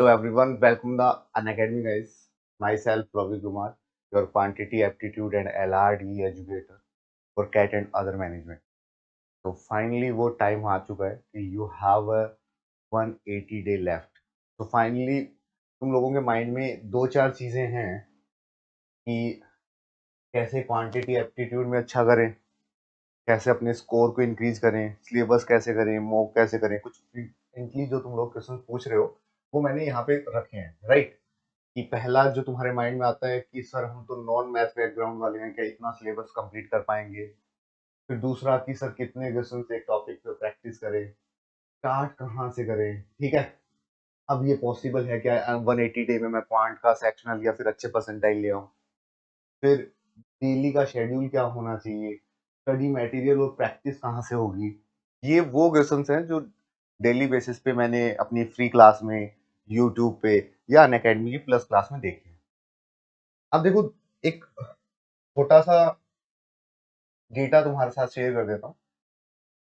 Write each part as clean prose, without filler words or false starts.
Hello everyone, welcome to Unacademy guys. Myself Ravi Kumar, your quantity aptitude and LRD educator for CAT and other management. तो finally वो time आ चुका है कि you have a 180 day left. तो finally तुम लोगों के mind में दो चार चीजें हैं कि कैसे क्वांटिटी एप्टीट्यूड में अच्छा करें, कैसे अपने स्कोर को इंक्रीज करें, सिलेबस कैसे करें, मॉक कैसे करें. कुछ फ्रीक्वेंटली जो तुम लोग क्वेश्चन पूछ रहे हो वो मैंने यहाँ पे रखे हैं, राइट. कि पहला जो तुम्हारे माइंड में आता है कि सर हम तो नॉन मैथ बैकग्राउंड वाले हैं, क्या इतना सिलेबस कंप्लीट कर पाएंगे. फिर दूसरा कि सर कितने क्वेश्चन एक टॉपिक पे प्रैक्टिस करें, स्टार्ट कहाँ से करें. ठीक है, अब ये पॉसिबल है क्या 180 डे में मैं क्वांट का सेक्शनल या फिर अच्छे परसेंटाइल ले आऊँ. फिर डेली का शेड्यूल क्या होना चाहिए, स्टडी मटेरियल और प्रैक्टिस कहाँ से होगी. ये वो क्वेश्चंस हैं जो डेली बेसिस पे मैंने अपनी फ्री क्लास में, यूट्यूब पे या अनअकैडमी की प्लस क्लास में देखे हैं. अब देखो, एक छोटा सा डेटा तुम्हारे साथ शेयर कर देता हूँ.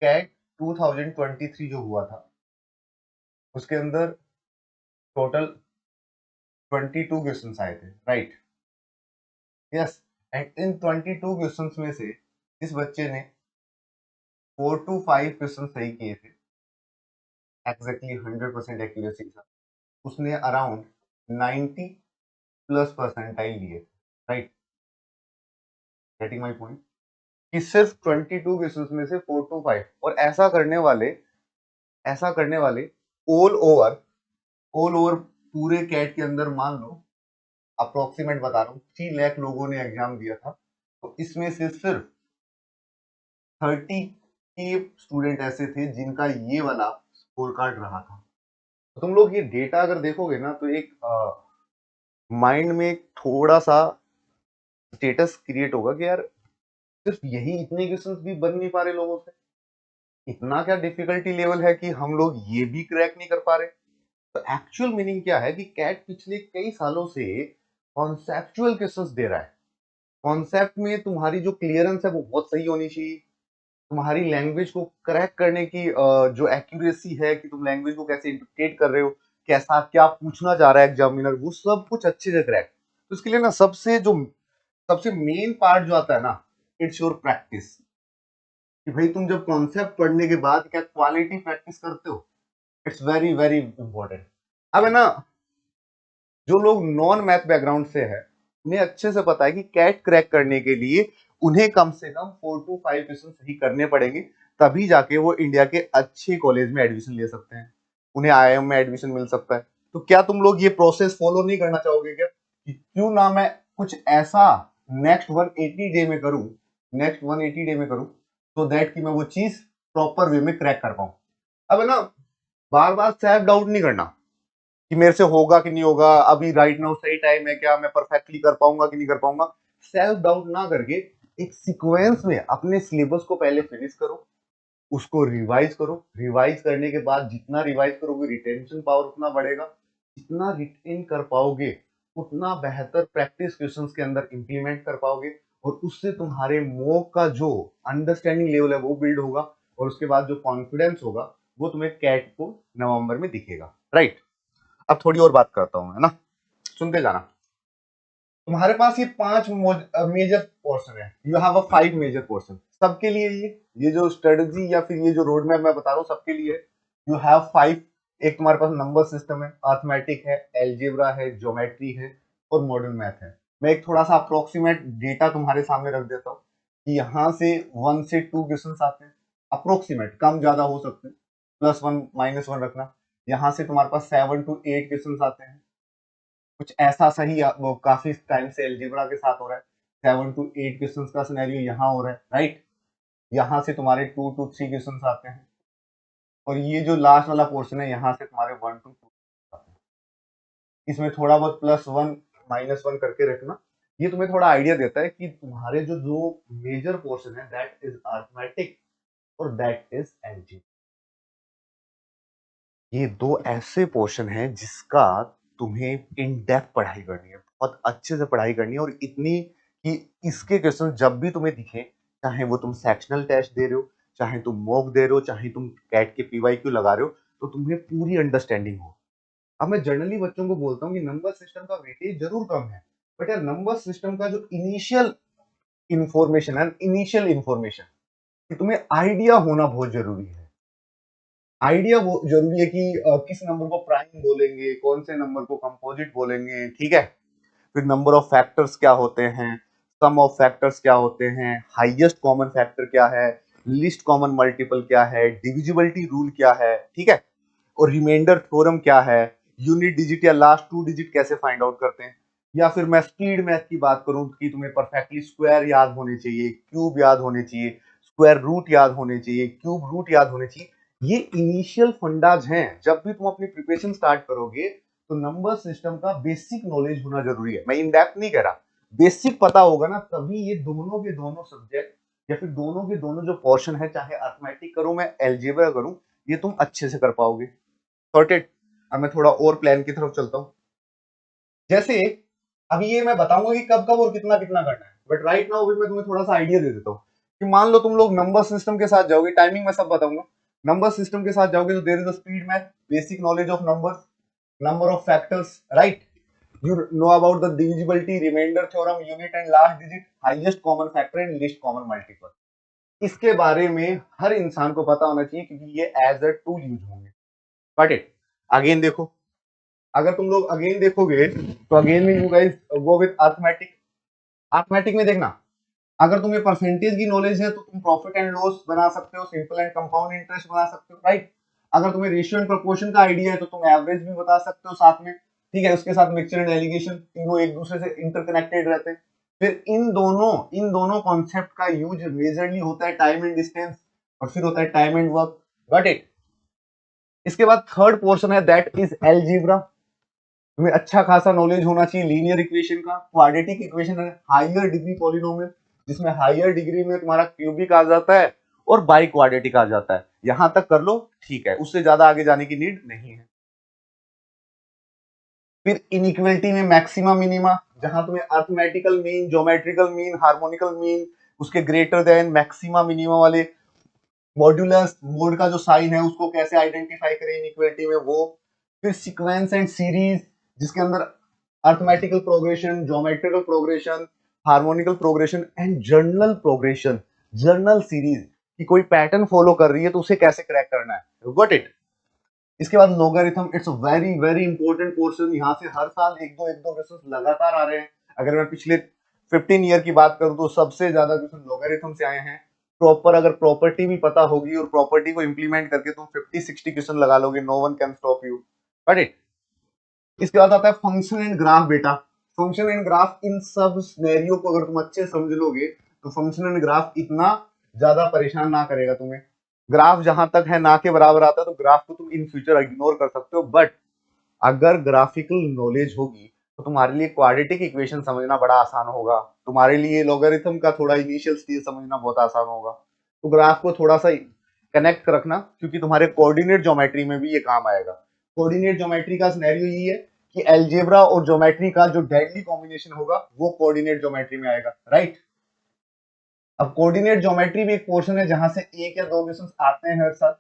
कैट 2023 जो हुआ था उसके अंदर टोटल 22 क्वेश्चन आए थे, right. Yes. And in 22 question में से इस बच्चे ने 4 to 5 क्वेश्चन सही किए थे, एग्जैक्टली 100% एक्यूरेसी के साथ. उसने अराउंड 90 प्लस परसेंटाइल लिए, राइट. गेटिंग माई पॉइंट कि सिर्फ 22 क्वेश्चन में से 4 to 5. और ऐसा करने वाले ऑल ओवर पूरे कैट के अंदर मान लो, अप्रोक्सीमेट बता रहा हूँ, 3 लाख लोगों ने एग्जाम दिया था. तो इसमें से सिर्फ 30 के स्टूडेंट ऐसे थे जिनका ये वाला स्कोर कार्ड रहा था. तो तुम लोग ये डेटा अगर देखोगे ना तो एक माइंड में एक थोड़ा सा स्टेटस क्रिएट होगा कि यार सिर्फ यही इतने क्वेश्चंस भी बन नहीं पा रहे लोगों से. इतना क्या डिफिकल्टी लेवल है कि हम लोग ये भी क्रैक नहीं कर पा रहे. तो एक्चुअल मीनिंग क्या है कि कैट पिछले कई सालों से कॉन्सेप्चुअल क्वेश्चंस दे रहा है. कॉन्सेप्ट में तुम्हारी जो क्लियरेंस है वो बहुत सही होनी चाहिए. तुम्हारी लैंग्वेज को क्रैक करने की जो एक्यूरेसी है कि तुम लैंग्वेज को कैसे इंटरप्रेट कर रहे हो, कैसा क्या पूछना चाह रहा है एग्जामिनर, वो सब कुछ अच्छे से क्रैक. तो इसके लिए ना सबसे मेन पार्ट जो आता है ना, इट्स योर प्रैक्टिस. कि भाई तुम जब कॉन्सेप्ट पढ़ने के बाद क्या क्वालिटी प्रैक्टिस करते हो, इट्स वेरी वेरी इंपॉर्टेंट. अब है ना, जो लोग नॉन मैथ बैकग्राउंड से है उन्हें अच्छे से पता है कि कैट क्रैक करने के लिए उन्हें कम से कम 4 to 5 क्वेश्चन सही करने पड़ेंगे, तभी जाके वो इंडिया के अच्छे कॉलेज में एडमिशन ले सकते हैं, उन्हें आईआईएम में एडमिशन मिल सकता है. तो क्या तुम लोग ये प्रोसेस फॉलो नहीं करना चाहोगे क्या कि क्यों ना मैं कुछ ऐसा नेक्स्ट 180 डे में करूं, सो दैट कि मैं वो चीज प्रॉपर वे में क्रैक कर पाऊं. अब है ना, बार बार सेल्फ डाउट नहीं करना कि मेरे से होगा कि नहीं होगा, अभी राइट नाउ सही टाइम है क्या, मैं परफेक्टली कर पाऊंगा कि नहीं कर पाऊंगा. सेल्फ डाउट ना करके एक सीक्वेंस में अपने सिलेबस को पहले फिनिश करो, उसको रिवाइज करो. रिवाइज करने के बाद जितना रिवाइज करोगे रिटेंशन पावर उतना बढ़ेगा. जितना रिटेन कर पाओगे उतना बेहतर प्रैक्टिस क्वेश्चंस के अंदर इंप्लीमेंट कर पाओगे, और उससे तुम्हारे मॉक का जो अंडरस्टैंडिंग लेवल है वो बिल्ड होगा, और उसके बाद जो कॉन्फिडेंस होगा वो तुम्हें कैट को नवंबर में दिखेगा, राइट. अब थोड़ी और बात करता हूँ, है ना, सुनते जाना. तुम्हारे पास ये 5 मेजर पोर्शन है. You have a 5 major portion सबके लिए. ये जो स्ट्रेटजी या फिर ये जो रोड मैप मैं बता रहा हूँ सबके लिए. You have 5. एक तुम्हारे पास नंबर सिस्टम है, अर्थमेटिक है, एल्जेब्रा है, ज्योमेट्री है और मॉडर्न मैथ है. मैं एक थोड़ा सा अप्रोक्सीमेट डेटा तुम्हारे सामने रख देता हूँ कि यहाँ से 1 से 2 क्वेश्चन आते हैं, अप्रोक्सीमेट, कम ज्यादा हो सकते हैं, +1 -1 रखना. यहाँ से तुम्हारे पास 7 to 8 क्वेश्चन आते हैं. कुछ ऐसा सही वो काफी टाइम से एल्जेब्रा के साथ हो रहा है. 7 to 8 क्वेश्चन का सिनेरियो यहाँ हो रहा है, राइट. यहाँ से तुम्हारे 2 to 3 क्वेश्चन आते हैं, और ये जो लास्ट वाला पोर्शन है यहाँ से तुम्हारे 1 to 2 आते हैं. इसमें थोड़ा बहुत +1 -1 करके रखना. ये तुम्हें थोड़ा आइडिया देता है कि तुम्हारे जो जो मेजर पोर्शन है दैट इज अर्थमेटिक और दैट इज एल्जेब्रा. ये दो ऐसे पोर्शन हैं जिसका तुम्हें इन डेप्थ पढ़ाई करनी है, बहुत अच्छे से पढ़ाई करनी है, और इतनी कि इसके क्वेश्चन जब भी तुम्हें दिखे, चाहे वो तुम सेक्शनल टेस्ट दे रहे हो, चाहे तुम मॉक दे रहे हो, चाहे तुम कैट के पीवाईक्यू लगा रहे हो, तो तुम्हें पूरी अंडरस्टैंडिंग हो. अब मैं जनरली बच्चों को बोलता हूँ कि नंबर सिस्टम का वेटेज जरूर कम है, बट यार नंबर सिस्टम का जो इनिशियल इंफॉर्मेशन कि तुम्हें आइडिया होना बहुत जरूरी है। आइडिया वो जरूरी है कि किस नंबर को प्राइम बोलेंगे, कौन से नंबर को कंपोजिट बोलेंगे, ठीक है। फिर नंबर ऑफ फैक्टर्स क्या होते हैं, सम ऑफ फैक्टर्स क्या होते हैं, हाईएस्ट कॉमन फैक्टर क्या है, लीस्ट कॉमन मल्टीपल क्या है, डिविजिबिलिटी रूल क्या है, ठीक है, और रिमाइंडर थ्योरम क्या है, यूनिट डिजिट या लास्ट टू डिजिट कैसे फाइंड आउट करते हैं। या फिर मैं स्पीड मैथ की बात करूं कि तुम्हें परफेक्टली स्क्वायर याद होने चाहिए, क्यूब याद होने चाहिए, स्क्वायर रूट याद होने चाहिए, क्यूब रूट याद होने चाहिए। ये इनिशियल फंडाज हैं। जब भी तुम अपनी प्रिपरेशन स्टार्ट करोगे तो नंबर सिस्टम का बेसिक नॉलेज होना जरूरी है। मैं इन डेप्थ नहीं कह रहा, बेसिक पता होगा ना, तभी ये दोनों के दोनों सब्जेक्ट या फिर दोनों के दोनों जो पोर्शन है, चाहे अर्थमेटिक करूं मैं एल्जेब्रा करूं, ये तुम अच्छे से कर पाओगे। सॉर्टेड। अब मैं थोड़ा और प्लान की तरफ चलता हूँ। जैसे अभी ये मैं बताऊंगा कि कब कब और कितना कितना करना है, बट राइट नाउ अभी मैं तुम्हें थोड़ा सा आइडिया दे देता हूँ कि मान लो तुम लोग नंबर सिस्टम के साथ जाओगे, टाइमिंग मैं सब बताऊंगा। नंबर सिस्टम के साथ जाओगे तो there is a speed math, basic knowledge of numbers, number of factors, right? You know about the divisibility, remainder theorem, unit and last digit, highest common factor and least common multiple। इसके बारे में हर इंसान को पता होना चाहिए क्योंकि ये एज अ टूल यूज होंगे। बट इट अगेन देखो, अगर तुम लोग अगेन देखोगे तो अगेन में you guys go with arithmetic. Arithmetic में देखना, अगर तुम्हें परसेंटेज की नॉलेज है तो तुम प्रॉफिट एंड लॉस बना सकते हो, सिंपल एंड कंपाउंड इंटरेस्ट बना सकते हो, राइट। अगर तुम्हें रेशियो एंड प्रोपोर्शन का आइडिया है तो तुम एवरेज भी बता सकते हो साथ में, ठीक है। उसके साथ मिक्सचर एंड एलिगेशन, तीनों एक दूसरे से इंटरकनेक्टेड रहते हैं। फिर इन दोनों कॉन्सेप्ट का यूज मेजरली होता है टाइम एंड डिस्टेंस, और फिर होता है time and work. Got it. इसके बाद थर्ड पोर्शन है दैट इज अलजेब्रा। तुम्हें अच्छा खासा नॉलेज होना चाहिए लीनियर इक्वेशन का, क्वाड्रेटिक इक्वेशन है, हायर डिग्री पॉलिनोमियल, जिसमें हायर डिग्री में तुम्हारा क्यूबिक आ जाता है और बाई क्वाड्रेटिक आ जाता है। यहां तक कर लो, ठीक है, उससे ज्यादा आगे जाने की नीड नहीं है। फिर इनइक्वलिटी में मैक्सिमा मिनिमा, जहां तुम्हें arithmetical mean, geometrical mean, harmonical mean, उसके ग्रेटर देन, मैक्सिमा मिनिमा वाले, मॉड्यूलस मोड का जो साइन है उसको कैसे आइडेंटिफाई करें इनइक्वलिटी में, वो। फिर सीक्वेंस एंड सीरीज, जिसके अंदर arithmetical progression, geometrical progression, harmonical progression and general progression, general series कि कोई पैटर्न फॉलो कर रही है तो उसे कैसे क्रैक करना है। Got it. इसके बाद logarithm, it's very very important portion. यहाँ से हर साल एक दो क्वेश्चन लगातार आ रहे हैं। अगर मैं पिछले 15 ईयर की बात करूं तो सबसे ज्यादा क्वेश्चन लोगारिथम से आए हैं। प्रॉपर अगर प्रॉपर्टी भी पता होगी और प्रॉपर्टी को इंप्लीमेंट करके तुम 50-60 क्वेश्चन लगा लोगे, no one can stop you. Got it. इसके बाद आता है फंक्शन एंड ग्राफ बेटा। फंक्शन एंड ग्राफ, इन सब सिनेरियो को अगर तुम अच्छे से समझ लोगे तो फंक्शन एंड ग्राफ इतना ज्यादा परेशान ना करेगा तुम्हें। ग्राफ जहां तक है ना के बराबर आता है तो ग्राफ को तुम इन फ्यूचर इग्नोर कर सकते हो, बट अगर ग्राफिकल नॉलेज होगी तो तुम्हारे लिए क्वाड्रेटिक इक्वेशन समझना बड़ा आसान होगा, तुम्हारे लिए लॉगरिथम का थोड़ा इनिशियल स्टेज समझना बहुत आसान होगा। तो ग्राफ को थोड़ा सा कनेक्ट रखना क्योंकि तुम्हारे कोऑर्डिनेट ज्योमेट्री में भी ये काम आएगा। कोऑर्डिनेट ज्योमेट्री का सिनेरियो ये है कि अलजेब्रा और ज्योमेट्री का जो डेडली कॉम्बिनेशन होगा वो कोऑर्डिनेट ज्योमेट्री में आएगा, राइट। अब कोऑर्डिनेट ज्योमेट्री भी एक पोर्शन है जहां से एक या दो क्वेश्चंस आते हैं हर साल,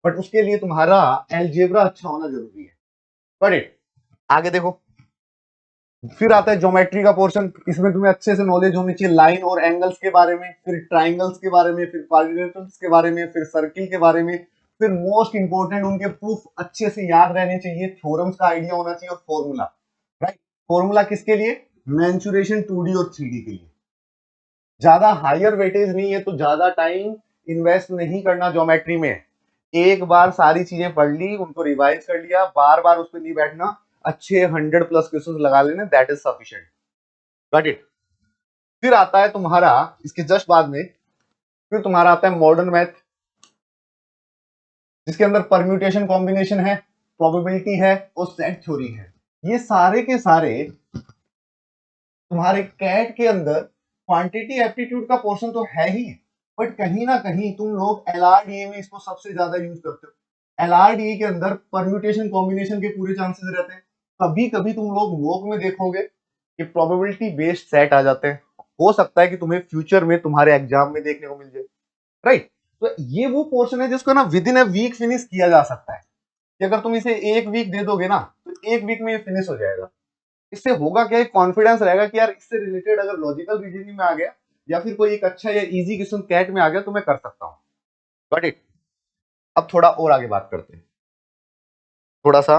बट उसके लिए तुम्हारा अलजेब्रा अच्छा होना जरूरी है। Got it. आगे देखो, फिर आता है ज्योमेट्री का पोर्शन। इसमें तुम्हें अच्छे से नॉलेज होनी चाहिए लाइन और एंगल्स के बारे में, फिर ट्राइंगल्स के बारे में, फिर क्वाड्रिलेटरल्स के बारे में, फिर सर्किल के बारे में, फिर मोस्ट इंपोर्टेंट उनके प्रूफ अच्छे से याद रहने चाहिए, थ्योरम्स का आइडिया होना चाहिए और फॉर्मूला, राइट। फॉर्मूला किसके लिए? मेंसुरेशन 2D और 3D के लिए। ज्यादा हायर वेटेज नहीं है तो ज्यादा टाइम इन्वेस्ट नहीं करना ज्योमेट्री में। एक बार सारी चीजें पढ़ ली, उनको रिवाइज कर लिया, बार बार उस पर नहीं बैठना, अच्छे 100+ क्वेश्चन लगा लेने, that is sufficient. Got it. फिर आता है तुम्हारा इसके जस्ट बाद में, फिर तुम्हारा आता है मॉडर्न मैथ, जिसके अंदर परम्यूटेशन कॉम्बिनेशन है, प्रोबेबिलिटी है और सेट थ्योरी है। ये सारे के सारे तुम्हारे कैट के अंदर क्वांटिटी एप्टीट्यूड का पोर्शन तो है ही, बट कहीं ना कहीं तुम लोग एलआरडीए में इसको सबसे ज्यादा यूज करते हो। एलआरडीए के अंदर परम्यूटेशन कॉम्बिनेशन के पूरे चांसेस रहते हैं। कभी कभी तुम लोग मॉक में देखोगे कि प्रोबेबिलिटी बेस्ड सेट आ जाते हैं। हो सकता है कि तुम्हें फ्यूचर में तुम्हारे एग्जाम में देखने को मिल जाए, राइट। तो ये वो पोर्शन है जिसको ना within a week finish किया जा सकता है कि अगर तुम इसे एक वीक दे दोगे ना तो 1 वीक में ये फिनिश हो जाएगा। इससे होगा क्या, एक कॉन्फिडेंस रहेगा कि यार इससे रिलेटेड अगर लॉजिकल रीजनिंग में आ गया या फिर कोई एक अच्छा या इजी क्वेश्चन कैट में आ गया तो मैं कर सकता हूँ। Got it. अब थोड़ा और आगे बात करते हैं, थोड़ा सा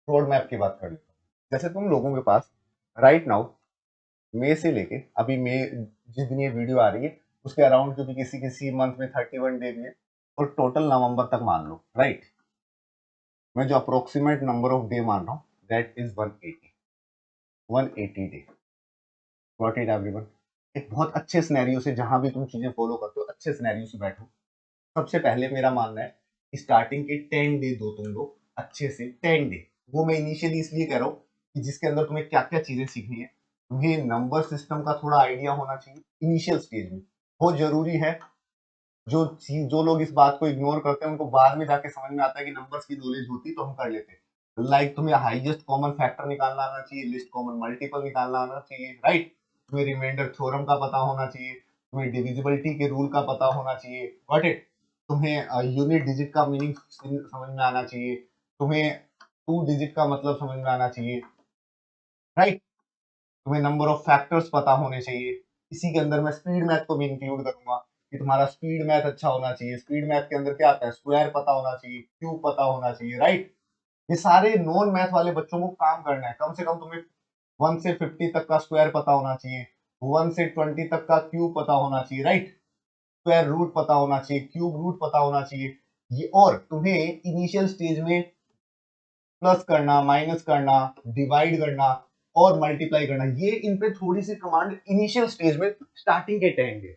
रोड मैप की बात कर लेते हैं। जैसे तुम लोगों के पास राइट नाउ मई से लेके अभी मई जिस दिन ये वीडियो आ रही है उसके अराउंड, क्योंकि किसी किसी मंथ में 31 डे भी है, और टोटल नवंबर तक मान लो, राइट। मैं जो अप्रोक्सीमेट नंबर ऑफ डे मान रहा हूँ that is 180 day. Got it everyone. एक बहुत अच्छे सिनेरियो से, जहां भी तुम चीजें फॉलो करते हो अच्छे सिनेरियो से बैठो। सबसे पहले मेरा मानना है कि स्टार्टिंग के 10 डे दो तुम लोग अच्छे से, 10 डे। वो मैं इनिशियली इसलिए कह रहा हूँ कि जिसके अंदर तुम्हें क्या क्या चीजें सीखनी है। तुम्हें नंबर सिस्टम का थोड़ा आइडिया होना चाहिए इनिशियल स्टेज में, बहुत जरूरी है। जो लोग इस बात को इग्नोर करते हैं उनको बाद में जाके समझ में आता है कि नंबर्स की नॉलेज होती तो हम कर लेते। लाइक तुम्हें हाईएस्ट कॉमन फैक्टर निकालना आना चाहिए, लिस्ट कॉमन मल्टीपल निकालना आना चाहिए, राइट। तुम्हें रिमाइंडर थ्योरम का पता होना चाहिए, तुम्हें डिविजिबिलिटी के रूल का पता होना चाहिए, गॉट इट। तुम्हें यूनिट डिजिट का मीनिंग समझ में आना चाहिए, तुम्हें 2 डिजिट का मतलब समझ में आना चाहिए, राइट। तुम्हें नंबर ऑफ फैक्टर्स पता होने चाहिए। इसी के अंदर मैं स्पीड मैथ को भी इंक्लूड करूंगा कि तुम्हारा स्पीड मैथ अच्छा होना चाहिए। स्पीड मैथ के अंदर क्या आता है, स्क्वायर पता होना चाहिए, क्यूब पता होना चाहिए, राइट। ये सारे नॉन मैथ वाले बच्चों को काम करना है। कम से कम तुम्हें 1 से 50 तक का स्क्वायर पता होना चाहिए, 1 से 20 तक का क्यूब पता होना चाहिए, राइट। स्क्वायर रूट पता होना चाहिए, क्यूब रूट पता होना चाहिए। ये, और तुम्हें इनिशियल स्टेज में प्लस करना, माइनस करना, डिवाइड करना और मल्टीप्लाई करना, ये इन पे थोड़ी सी कमांड इनिशियल स्टेज में स्टार्टिंग के टाइम पे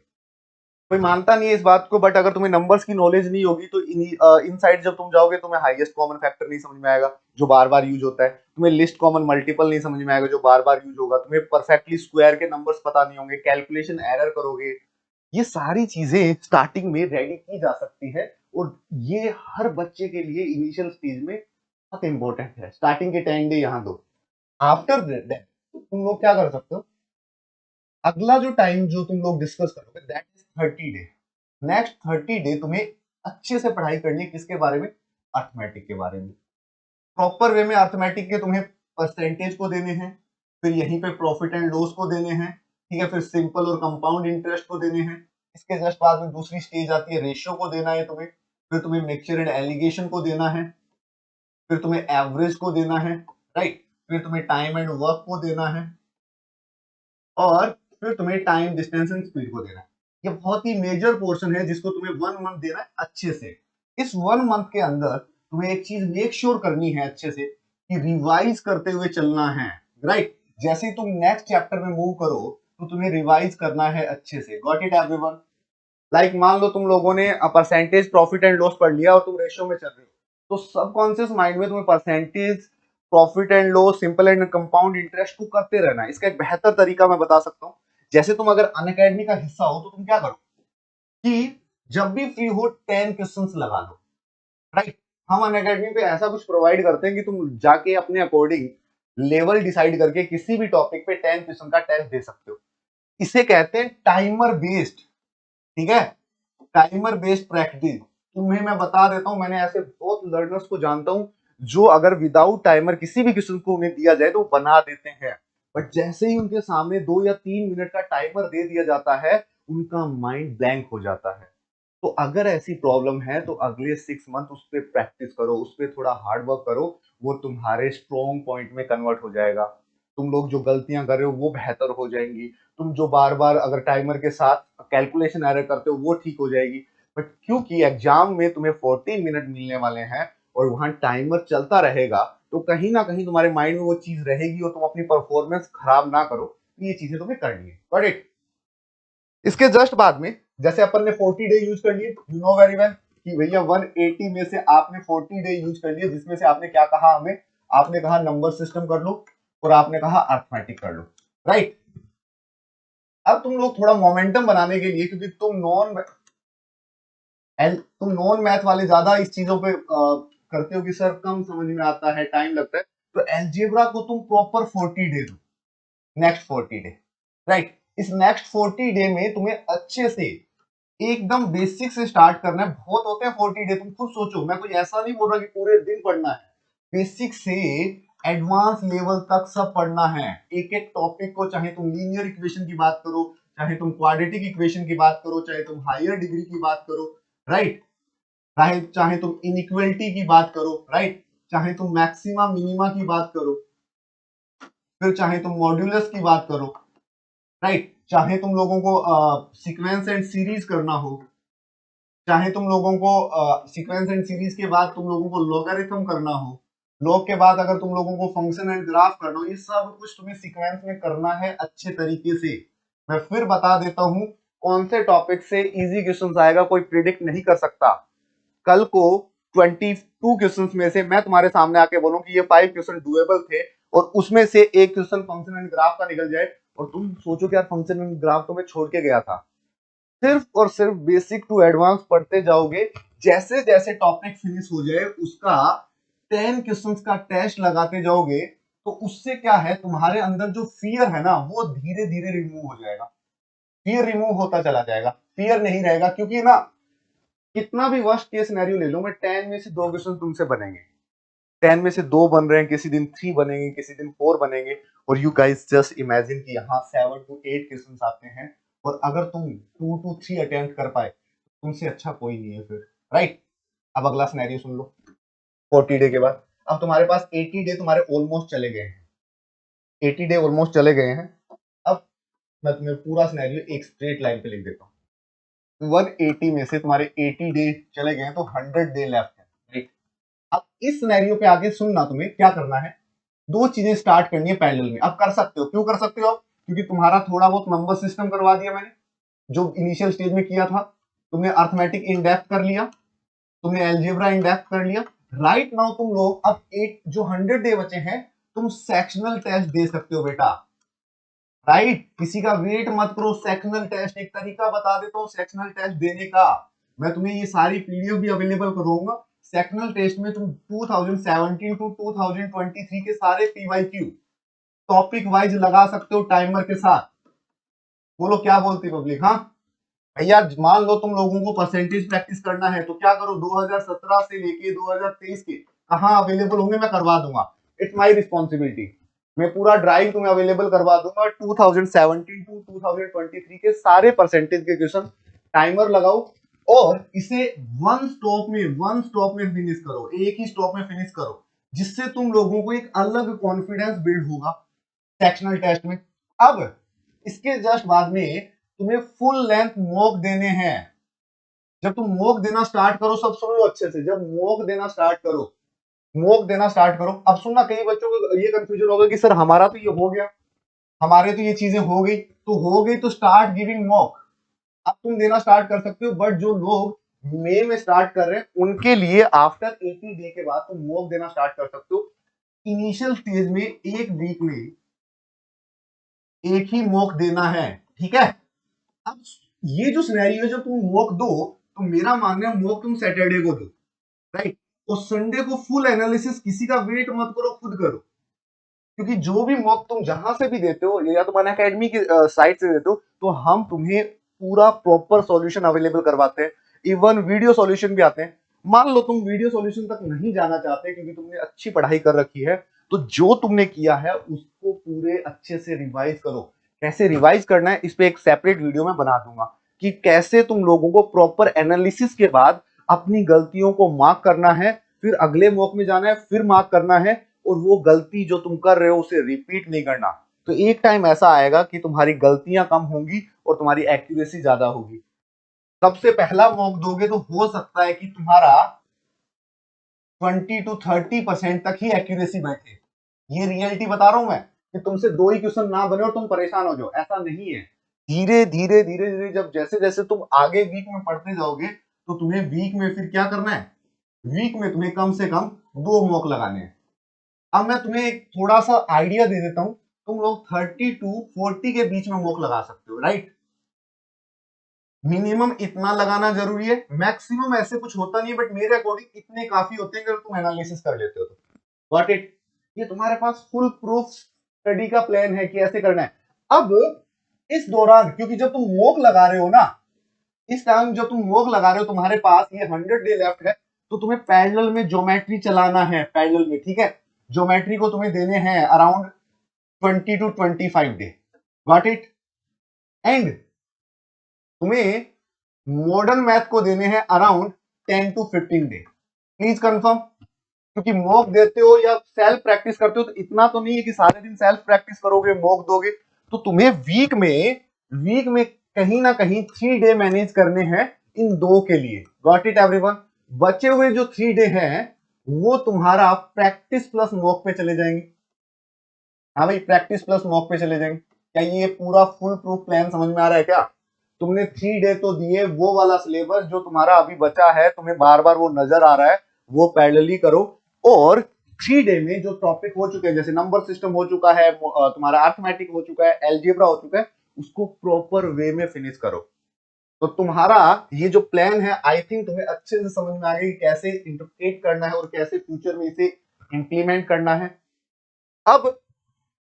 कोई मानता नहीं है इस बात को, बट अगर तुम्हें नंबर्स की नॉलेज नहीं होगी तो इन साइड जब तुम जाओगे तुम्हें हाईएस्ट कॉमन फैक्टर नहीं समझ में आएगा जो बार बार यूज होता है, तुम्हें लिस्ट कॉमन मल्टीपल नहीं समझ में आएगा जो बार बार यूज होगा, तुम्हें परफेक्टली स्क्वायर के नंबर्स पता नहीं होंगे, कैलकुलेशन एरर करोगे। ये सारी चीजें स्टार्टिंग में रेडी की जा सकती है, और ये हर बच्चे के लिए इनिशियल स्टेज में बहुत इंपॉर्टेंट है। स्टार्टिंग के 10 डे यहाँ दो। आफ्टर दैट तुम लोग क्या कर सकते हो, अगला जो टाइम जो तुम लोग डिस्कस करोगे that is 30 day. Next 30 day तुम्हें अच्छे से पढ़ाई करनी है, किसके बारे में, अर्थमेटिक के बारे में। प्रॉपर वे में अर्थमेटिक के तुम्हें परसेंटेज को देने हैं, फिर यहीं पे प्रॉफिट एंड लॉस को देने हैं, ठीक है, फिर सिंपल और कंपाउंड इंटरेस्ट को देने हैं। इसके जस्ट बाद में दूसरी स्टेज आती है, रेशियो को देना है तुम्हें, फिर तुम्हें मिक्सचर एंड एलिगेशन को देना है, फिर तुम्हें एवरेज को देना है, राइट, फिर तुम्हें टाइम एंड वर्क को देना है, और फिर तुम्हें टाइम डिस्टेंस एंड स्पीड को देना है। ये बहुत ही मेजर पोर्शन है जिसको तुम्हें 1 मंथ देना है अच्छे से। इस 1 मंथ के अंदर तुम्हें एक चीज मेक श्योर करनी है अच्छे से कि रिवाइज करते हुए चलना है, राइट। जैसे ही तुम नेक्स्ट चैप्टर में मूव करो तो तुम्हें रिवाइज करना है अच्छे से। Got it everyone. लाइक मान लो तुम लोगों ने परसेंटेज प्रॉफिट एंड लॉस पढ़ लिया और तुम रेशियो में चल रहे हो, तो सबकॉन्शियस माइंड में तुम्हें percentage profit and loss simple and compound interest को करते रहना है। इसका एक बेहतर तरीका मैं बता सकता हूँ। जैसे तुम अगर अनअकैडमी का हिस्सा हो तो तुम क्या करो कि जब भी फ्री हो 10 क्वेश्चंस लगा लो, राइट। हम अनअकैडमी पे ऐसा कुछ प्रोवाइड करते हैं कि तुम जाके अपने अकॉर्डिंग लेवल डिसाइड करके किसी भी टॉपिक पे 10 क्वेश्चन का टेस्ट दे सकते हो। इसे कहते हैं टाइमर बेस्ड, ठीक है, टाइमर बेस्ड प्रैक्टिस। तुम्हें मैं बता देता हूं, मैंने ऐसे बहुत लर्नर्स को जानता हूं जो अगर विदाउट टाइमर किसी भी क्वेश्चन को उन्हें दिया जाए तो बना देते हैं, बट जैसे ही उनके सामने 2 या 3 मिनट का टाइमर दे दिया जाता है उनका माइंड ब्लैंक हो जाता है। तो अगर ऐसी प्रॉब्लम है तो अगले 6 मंथ उस पर प्रैक्टिस करो, उस पर थोड़ा हार्ड वर्क करो, वो तुम्हारे स्ट्रॉन्ग पॉइंट में कन्वर्ट हो जाएगा। तुम लोग जो गलतियां कर रहे हो वो बेहतर हो जाएंगी। तुम जो बार बार अगर टाइमर के साथ कैलकुलेशन एरर करते हो वो ठीक हो जाएगी। बट क्योंकि एग्जाम में तुम्हें 14 मिनट मिलने वाले हैं और वहां टाइमर चलता रहेगा, तो कहीं ना कहीं तुम्हारे माइंड में वो चीज रहेगी और तुम अपनी परफॉर्मेंस खराब ना करो। तो ये चीजें तुम्हें करनी है, गॉट इट। इसके जस्ट बाद में जैसे अपन ने 40 डे यूज कर लिए, यू नो वेरी वेल कि भैया 180 में से आपने 40 डे यूज कर लिए, जिसमें से आपने क्या कहा हमें, आपने कहा नंबर सिस्टम कर लो और आपने कहा अर्थमेटिक कर लो, राइट। अब तुम लोग थोड़ा मोमेंटम बनाने के लिए, क्योंकि तुम नॉन मैथ वाले ज्यादा इस चीजों पे करते हो कि सर कम समझ में आता है, टाइम लगता है, तो एलजेब्रा को तुम प्रॉपर 40 डे दो, नेक्स्ट 40 डे, राइट। इस नेक्स्ट 40 डे में तुम्हें अच्छे से एकदम बेसिक से स्टार्ट करना है। बहुत होते हैं 40 डे, तुम खुद सोचो, मैं कुछ ऐसा नहीं बोल रहा कि पूरे दिन पढ़ना है, बेसिक से एडवांस लेवल तक सब पढ़ना है, एक एक टॉपिक को, चाहे तुम लीनियर इक्वेशन की बात करो, चाहे तुम क्वाड्रेटिक इक्वेशन की बात करो, चाहे तुम हायर डिग्री की बात करो, राइट, चाहे तुम इनइक्वलिटी की बात करो, राइट, चाहे तुम मैक्सिमा मिनिमा की बात करो, फिर चाहे तुम मॉड्यूलस की बात करो, राइट, चाहे तुम लोगों को सीक्वेंस एंड सीरीज करना हो, चाहे तुम लोगों को सीक्वेंस एंड सीरीज के बाद तुम लोगों को लॉगरिथम करना हो, लॉग के बाद अगर तुम लोगों को फंक्शन एंड ग्राफ करना हो, ये सब कुछ तुम्हें सीक्वेंस में करना है अच्छे तरीके से। मैं फिर बता देता हूं कौन से टॉपिक से इजी क्वेश्चंस आएगा, कोई प्रिडिक्ट नहीं कर सकता। कल को 22 क्वेश्चंस में से मैं तुम्हारे सामने आके बोलूं कि ये 5 क्वेश्चन डुएबल थे और उसमें से एक क्वेश्चन फंक्शन एंड ग्राफ का निकल जाए और तुम सोचो कि यार फंक्शन एंड ग्राफ तो मैं छोड़ के गया था। सिर्फ और सिर्फ बेसिक टू एडवांस पढ़ते जाओगे, जैसे जैसे टॉपिक फिनिश हो जाए उसका 10 क्वेश्चंस का टेस्ट लगाते जाओगे, तो उससे क्या है, तुम्हारे अंदर जो फियर है ना वो धीरे धीरे रिमूव हो जाएगा, फियर रिमूव होता चला जाएगा, फियर नहीं रहेगा। क्योंकि ना कितना भी वर्स्ट केस सिनेरियो ले लो, मैं 10 में से 2 क्वेश्चन तुमसे बनेंगे, 10 में से 2 बन रहे हैं, किसी दिन 3 बनेंगे, किसी दिन 4 बनेंगे, और यू गाइस जस्ट इमेजिन कि यहाँ 7 to 8 क्वेश्चंस आते हैं, और अगर तुम 2 to 3 अटेम्प्ट कर पाए तुमसे अच्छा कोई नहीं है फिर, राइट। अब अगला सिनेरियो सुन लो, 40 डे के बाद अब तुम्हारे पास 80 डे तुम्हारे ऑलमोस्ट चले गए हैं, 80 डे ऑलमोस्ट चले गए हैं। अब मैं तुम्हें पूरा सिनेरियो एक स्ट्रेट लाइन पे लिख देता हूँ। 180 में से तुम्हारे 80 डे चले गए हैं, तो 100 डे लेफ्ट है, राइट। अब इस सिनेरियो पे आगे सुनना, तुम्हें क्या करना है, दो चीजें स्टार्ट करनी है पैरेलल में। अब कर सकते हो, क्यों कर सकते हो अब, क्योंकि तुम्हारा थोड़ा बहुत नंबर सिस्टम करवा दिया मैंने, जो इनिशियल स्टेज में किया था। तुमने अर्थमेटिक इन डेप्थ कर लिया, तुमने एल्जेब्रा इन डेप्थ कर लिया। राइट नाउ तुम लोग अब एक जो 100 डे बचे हैं, तुम सेक्शनल टेस्ट दे सकते हो बेटा, राइट। किसी का वेट मत करो, सेक्शनल टेस्ट एक तरीका बता देता हूँ सेक्शनल टेस्ट देने का। मैं तुम्हें ये सारी पीडीएफ भी अवेलेबल करूंगा। सेक्शनल टेस्ट में तुम 2017 टू 2023 के सारे पीवाईक्यू टॉपिक वाइज लगा सकते हो टाइमर के साथ। बोलो क्या बोलती पब्लिक, हाँ भैया। मान लो तुम लोगों को परसेंटेज प्रैक्टिस करना है, तो क्या करो, 2017 से लेके 2023 के कहाँ अवेलेबल होंगे मैं करवा दूंगा, इट्स माई रिस्पॉन्सिबिलिटी। मैं पूरा ड्राइव तुम्हें अवेलेबल करवा दूंगा। 2017 टू 2023 के सारे परसेंटेज के क्वेश्चन टाइमर लगाओ और इसे वन स्टॉप में फिनिश करो, एक ही स्टॉप में फिनिश करो, जिससे तुम लोगों को एक अलग कॉन्फिडेंस बिल्ड होगा सेक्शनल टेस्ट में। अब इसके जस्ट बाद में तुम्हें फुल लेंथ मॉक देने हैं। जब तुम मॉक देना स्टार्ट करो, सब सुन लो अच्छे से, जब मॉक देना स्टार्ट करो, मॉक देना स्टार्ट करो। अब सुनना, कई बच्चों को ये कंफ्यूजन होगा कि सर हमारा तो ये हो गया, हमारे तो ये चीजें हो गई तो स्टार्ट गिविंग मॉक। अब तुम देना स्टार्ट कर सकते हो, बट जो लोग मई में स्टार्ट कर रहे हैं उनके लिए आफ्टर 80 डे के बाद तुम मॉक देना स्टार्ट कर सकते हो। इनिशियल स्टेज में एक वीक में एक ही मॉक देना है, ठीक है। अब ये जो सिनेरियो है, जब तुम मॉक दो तो मेरा मानना है मॉक तुम सैटरडे को दो, राइट, और संडे को फुल एनालिसिस, किसी का वेट मत करो, खुद करो। क्योंकि जो भी मॉक तुम जहां से भी देते हो, या तुम अनअकैडमी की साइट से देते हो, तो हम तुम्हें पूरा प्रॉपर सॉल्यूशन अवेलेबल करवाते हैं, इवन वीडियो सॉल्यूशन भी आते हैं। मान लो तुम वीडियो सॉल्यूशन तक नहीं जाना चाहते क्योंकि तुमने अच्छी पढ़ाई कर रखी है, तो जो तुमने किया है उसको पूरे अच्छे से रिवाइज करो। कैसे रिवाइज करना है इस पे एक सेपरेट वीडियो में बना दूंगा, कि कैसे तुम लोगों को प्रॉपर एनालिसिस के बाद अपनी गलतियों को मार्क करना है, फिर अगले मॉक में जाना है, फिर मार्क करना है, और वो गलती जो तुम कर रहे हो उसे रिपीट नहीं करना। तो एक टाइम ऐसा आएगा कि तुम्हारी गलतियां कम होंगी और तुम्हारी एक्यूरेसी ज्यादा होगी। सबसे पहला मॉक दोगे तो हो सकता है कि तुम्हारा 20 to 30% तक ही एक्यूरेसी बैठे। ये रियलिटी बता रहा हूं मैं, कि तुमसे 2 ही क्वेश्चन ना बने और तुम परेशान हो जाओ, ऐसा नहीं है। धीरे धीरे धीरे धीरे जब जैसे जैसे तुम आगे वीक में पढ़ते जाओगे, तो तुम्हें वीक में फिर क्या करना है, वीक में तुम्हें कम से कम 2 मॉक लगाने हैं। अब मैं तुम्हें एक थोड़ा सा आइडिया दे देता हूं, तुम लोग 30 to 40 के बीच में मॉक लगा सकते हो, राइट। मिनिमम इतना लगाना जरूरी है, मैक्सिमम ऐसे कुछ होता नहीं है, बट मेरे अकॉर्डिंग इतने काफी होते हैं अगर तुम एनालिसिस कर लेते हो तो। व्हाट इट, ये तुम्हारे पास फुल प्रूफ स्टडी का प्लान है कि ऐसे करना है। अब इस दौरान, क्योंकि जब तुम मॉक लगा रहे हो ना, इस टाइम जब तुम मॉक लगा रहे हो तुम्हारे पास ये 100 डे लेफ्ट है, तो तुम्हें पैरेलल में ज्योमेट्री चलाना है, पैरेलल में, ठीक है। ज्योमेट्री को तुम्हें देने हैं around 20 to 25 day, got it. And तुम्हें मॉडर्न मैथ को देने हैं around 10 to 15 day. Please confirm, क्योंकि मॉक देते हो या सेल्फ प्रैक्टिस करते हो तो इतना तो नहीं है कि सारे दिन सेल्फ प्रैक्टिस करोगे मॉक दोगे, तो तुम्हें वीक में कहीं ना कहीं 3 डे मैनेज करने हैं इन दो के लिए, गॉट इट एवरीवन। बचे हुए जो 3 डे हैं वो तुम्हारा प्रैक्टिस प्लस मॉक पे चले जाएंगे। हाँ भाई, प्रैक्टिस प्लस मॉक पे चले जाएंगे। क्या ये पूरा फुल प्रूफ प्लान समझ में आ रहा है क्या? तुमने 3 डे तो दिए, वो वाला सिलेबस जो तुम्हारा अभी बचा है, तुम्हें बार बार वो नजर आ रहा है, वो पैरेलली करो। और 3 डे में जो टॉपिक हो चुके हैं, जैसे नंबर सिस्टम हो चुका है, तुम्हारा अर्थमेटिक हो चुका है, एलजेब्रा हो चुका है, उसको प्रॉपर वे में फिनिश करो। तो तुम्हारा ये जो प्लान है, आई थिंक तुम्हें अच्छे से समझ में आ गया कि कैसे इंटरप्रेट करना है और कैसे फ्यूचर में इसे इंप्लीमेंट करना है। अब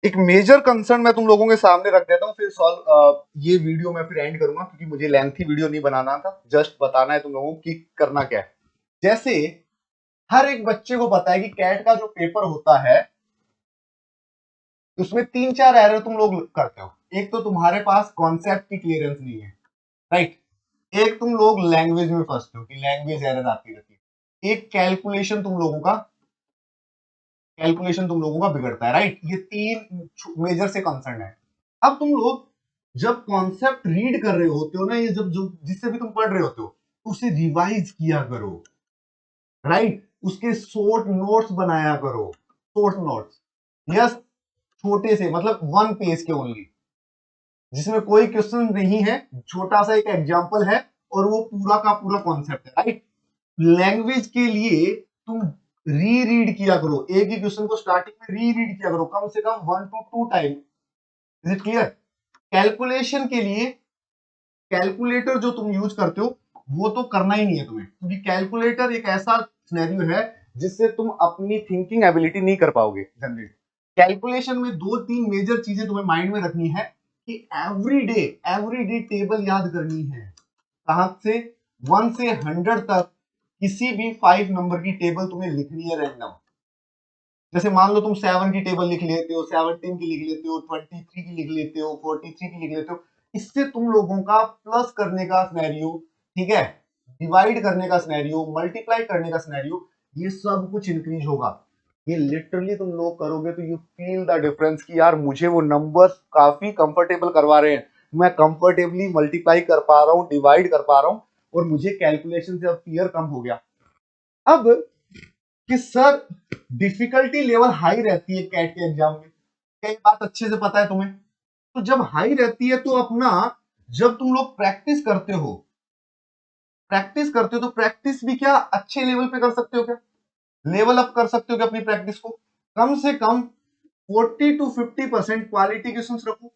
एक मेजर कंसर्न मैं तुम लोगों के सामने रख देता हूं, फिर सॉल्व ये वीडियो मैं फिर एंड करूंगा, क्योंकि मुझे लेंथी वीडियो नहीं बनाना था, जस्ट बताना है तुम लोगों को कि करना क्या है। जैसे हर एक बच्चे को पता है कि कैट का जो पेपर होता है उसमें 3-4 एरर तुम लोग करते हो। एक तो तुम्हारे पास कॉन्सेप्ट की क्लियरेंस नहीं है, राइट। एक तुम लोग लैंग्वेज में फंसते हो कि लैंग्वेज एरर आती रहती है। एक कैलकुलेशन तुम लोगों का बिगड़ता है, राइट। ये 3 मेजर से कंसर्न है। अब तुम लोग जब कॉन्सेप्ट रीड कर रहे होते हो ना, ये जब जो जिससे भी तुम पढ़ रहे होते हो, उसे रिवाइज किया करो, राइट। उसके शॉर्ट नोट्स बनाया करो, शॉर्ट नोट्स, यस, छोटे से, मतलब 1 पेज के ओनली, जिसमें कोई क्वेश्चन नहीं है, छोटा सा एक एग्जांपल है और वो पूरा का पूरा कॉन्सेप्ट है, राइट। लैंग्वेज के लिए तुम री रीड किया करो, एक ही क्वेश्चन को स्टार्टिंग में री रीड किया करो, कम से कम 1 to 2 time. Is it clear? Calculation के लिए कैलकुलेटर जो तुम यूज करते हो वो तो करना ही नहीं है तुम्हें, क्योंकि कैलकुलेटर एक ऐसा सिनेरियो है जिससे तुम अपनी थिंकिंग एबिलिटी नहीं कर पाओगे जनरेट। कैलकुलेशन में 2-3 मेजर चीजें तुम्हें माइंड में रखनी है कि एवरी डे टेबल याद करनी है। कहां से? 1 से 100 तक किसी भी 5 नंबर की टेबल तुम्हें लिखनी है रैंडम। जैसे मान लो तुम 7 की टेबल लिख लेते हो, 17 की लिख लेते हो, 23 की लिख लेते हो, 43 की लिख लेते हो। इससे तुम लोगों का प्लस करने का सिनेरियो, ठीक है, डिवाइड करने का सिनेरियो, मल्टीप्लाई करने का सिनेरियो, ये सब कुछ इंक्रीज होगा। ये लिटरली तुम लोग करोगे तो यू फील द डिफरेंस कि यार मुझे वो नंबर्स काफी कंफर्टेबल करवा रहे हैं, मैं कंफर्टेबली मल्टीप्लाई कर पा रहा हूँ, डिवाइड कर पा रहा हूँ, और मुझे कैलकुलेशन से अब फियर कम हो गया। अब कि सर डिफिकल्टी लेवल हाई रहती है कैट के एग्जाम में, कई बात अच्छे से पता है तुम्हें। तो जब हाई रहती है तो अपना, जब तुम लोग प्रैक्टिस करते हो तो प्रैक्टिस भी क्या अच्छे लेवल पे कर सकते हो क्या, लेवल अप कर सकते हो क्या अपनी प्रैक्टिस को। कम से कम 40 to 50% क्वालिटी क्वेश्चंस रखो,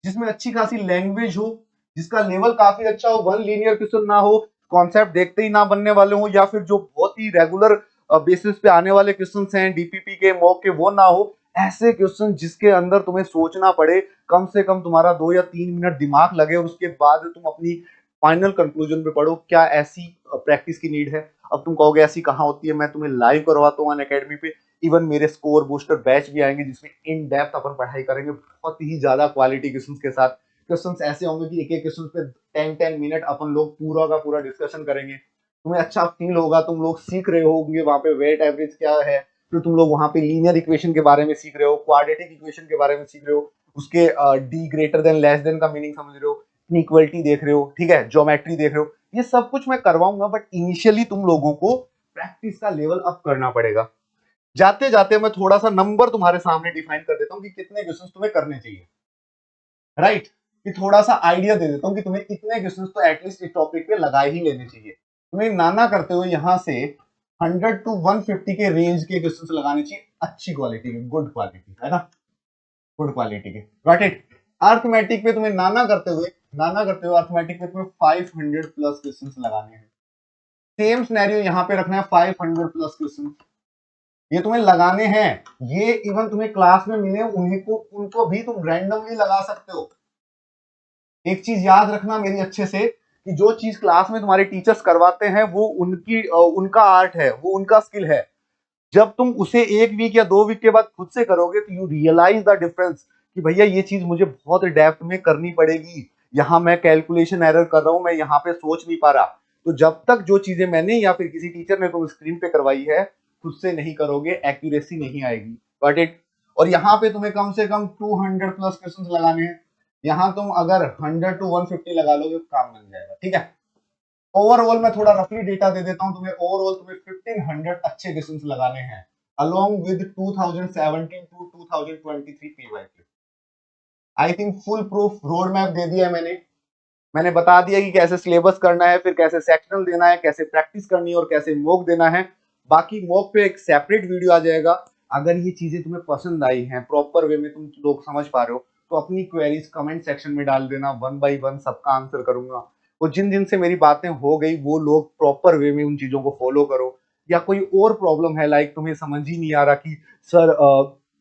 जिसमें अच्छी खासी लैंग्वेज हो, जिसका लेवल काफी अच्छा हो, 1 लीनियर क्वेश्चन ना हो, कॉन्सेप्ट देखते ही ना बनने वाले हो, या फिर जो बहुत ही रेगुलर बेसिस पे आने वाले क्वेश्चंस हैं डीपीपी के मॉक के, वो ना हो। ऐसे क्वेश्चन जिसके अंदर तुम्हें सोचना पड़े, कम से कम तुम्हारा 2 या 3 मिनट दिमाग लगे, और उसके बाद तुम अपनी फाइनल कंक्लूजन पे पढ़ो। क्या ऐसी प्रैक्टिस की नीड है? अब तुम कहोगे ऐसी कहाँ होती है, मैं तुम्हें लाइव करवाता हूँ अनअकैडमी पे। इवन मेरे स्कोर बूस्टर बैच भी आएंगे जिसमें इन डेप्थ अपन पढ़ाई करेंगे, बहुत ही ज्यादा क्वालिटी क्वेश्चंस के साथ। क्वेश्चंस ऐसे होंगे कि एक एक क्वेश्चन पे 10-10 मिनट अपन लोग पूरा का पूरा डिस्कशन करेंगे। तुम्हें अच्छा फील होगा, तुम लोग सीख रहे होंगे वहां पे वेट एवरेज क्या है, फिर तुम लोग वहां पे लीनियर इक्वेशन के बारे में सीख रहे हो, क्वाड्रेटिक इक्वेशन के बारे में सीख रहे हो, उसके D greater than less than का मीनिंग समझ रहे हो, इक्वलिटी देख रहे हो, ठीक है, ज्योमेट्री देख रहे हो। ये सब कुछ मैं करवाऊंगा, बट इनिशियली तुम लोगों को प्रैक्टिस का लेवल अप करना पड़ेगा। जाते जाते मैं थोड़ा सा नंबर तुम्हारे सामने डिफाइन कर देता हूं कि कितने क्वेश्चंस तुम्हें करने चाहिए, राइट। कि थोड़ा सा आइडिया दे देता हूं कि तुम्हें कितने क्वेश्चंस तो एटलीस्ट इस टॉपिक पे लगाए ही लेने चाहिए। तुम्हें नाना करते हुए यहां से 100 to 150 के रेंज के क्वेश्चंस लगाने चाहिए, अच्छी क्वालिटी के, गुड क्वालिटी, है ना, गुड क्वालिटी के, गॉट इट। अर्थमेटिक पे तुम्हें नाना करते हुए अर्थमेटिक पे तुम्हें 500 प्लस क्वेश्चंस लगाने हैं। सेम सिनेरियो यहां पे रखना है, 500 प्लस क्वेश्चंस ये तुम्हें लगाने हैं। ये इवन तुम्हें क्लास में मिले उनको भी तुम रैंडमली लगा सकते हो। एक चीज याद रखना मेरी अच्छे से, कि जो चीज क्लास में तुम्हारे टीचर्स करवाते हैं वो उनका आर्ट है, वो उनका स्किल है। जब तुम उसे 1 वीक या 2 वीक के बाद खुद से करोगे तो यू रियलाइज द डिफरेंस कि भैया ये चीज मुझे बहुत डेप्थ में करनी पड़ेगी, यहाँ मैं कैलकुलेशन एरर कर रहा हूँ, मैं यहाँ पे सोच नहीं पा रहा। तो जब तक जो चीजें मैंने या फिर किसी टीचर ने तुम स्क्रीन पे करवाई है खुद से नहीं करोगे, एक्यूरेसी नहीं आएगी। Got it? और यहाँ पे तुम्हें कम से कम 200 प्लस क्वेश्चन लगाने हैं। यहाँ तुम अगर 100 to 150 लगा लोगे काम बन जाएगा। ठीक है, ओवरऑल मैं थोड़ा रफली डेटा दे देता हूं तुम्हें। ओवरऑल तुम्हें 1500 अच्छे क्वेश्चंस लगाने हैं along with 2017 to 2023 PYQ. I think full proof road map दे दिया है मैंने बता दिया कि कैसे सिलेबस करना है, फिर कैसे सेक्शनल देना है, कैसे प्रैक्टिस करनी है और कैसे मॉक देना है। बाकी मॉक पे एक सेपरेट वीडियो आ जाएगा। अगर ये चीजें तुम्हें पसंद आई हैं, प्रॉपर वे में तुम लोग समझ पा रहे हो, तो अपनी क्वेरीज कमेंट सेक्शन में डाल देना, 1 by 1 सबका आंसर करूंगा। और जिन जिन से मेरी बातें हो गई वो लोग प्रॉपर वे में उन चीजों को फॉलो करो। या कोई और प्रॉब्लम है, लाइक तुम्हें समझ ही नहीं आ रहा कि सर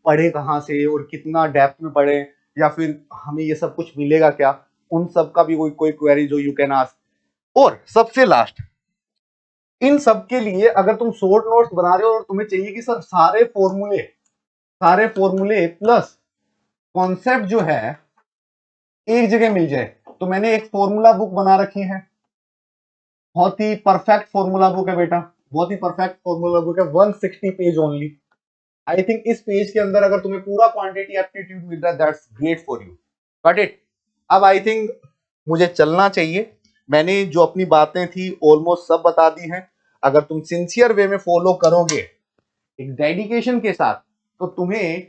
पढ़े कहाँ से और कितना डेप्थ में पढ़े, या फिर हमें ये सब कुछ मिलेगा क्या, उन सब का भी कोई कोई क्वेरी जो यू कैन आस्क। और सबसे लास्ट, इन सब के लिए अगर तुम शॉर्ट नोट्स बना रहे हो और तुम्हें चाहिए कि सर सारे फॉर्मूले प्लस कॉन्सेप्ट जो है एक जगह मिल जाए, तो मैंने एक फॉर्मूला बुक बना रखी है। बहुत ही परफेक्ट फॉर्मूला बुक है बेटा, बहुत ही परफेक्ट फॉर्मूला बुक है, 160 पेज ओनली। आई थिंक इस पेज के अंदर अगर तुम्हें पूरा क्वांटिटी एप्टीट्यूड मिल रहा है, that's great for you. Got it? अब आई थिंक मुझे चलना चाहिए। मैंने जो अपनी बातें थी ऑलमोस्ट सब बता दी हैं। अगर तुम सिंसियर वे में फॉलो करोगे एक डेडिकेशन के साथ, तो तुम्हें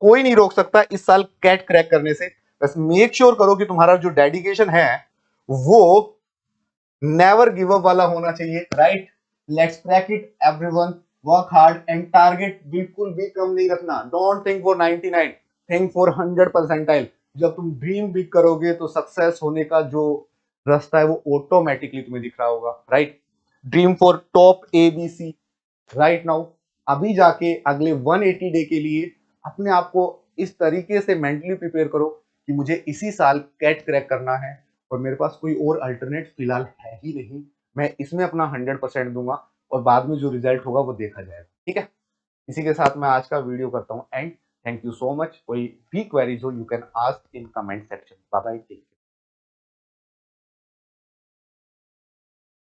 कोई नहीं रोक सकता इस साल कैट क्रैक करने से। बस मेक श्योर करो कि तुम्हारा जो डेडिकेशन है वो नेवर गिव अप वाला होना चाहिए। Right? Let's crack it everyone, work hard and target बिल्कुल भी कम नहीं रखना। Don't think for 99, think for 100 percentile. जब तुम ड्रीम बिग करोगे तो सक्सेस होने का जो रास्ता है वो ऑटोमेटिकली तुम्हें दिख रहा होगा। Right? Dream for top ABC right now. अभी जाके अगले 180 डे के लिए अपने आप को इस तरीके से मेंटली प्रिपेयर करो कि मुझे इसी साल कैट क्रैक करना है और मेरे पास कोई और अल्टरनेट फिलहाल है ही नहीं। मैं इसमें अपना 100% दूंगा और बाद में जो रिजल्ट होगा वो देखा जाएगा। ठीक है? इसी के साथ मैं आज का वीडियो करता हूँ and thank you so much. कोई भी क्वेरीज हो you can ask in comment section. Bye bye.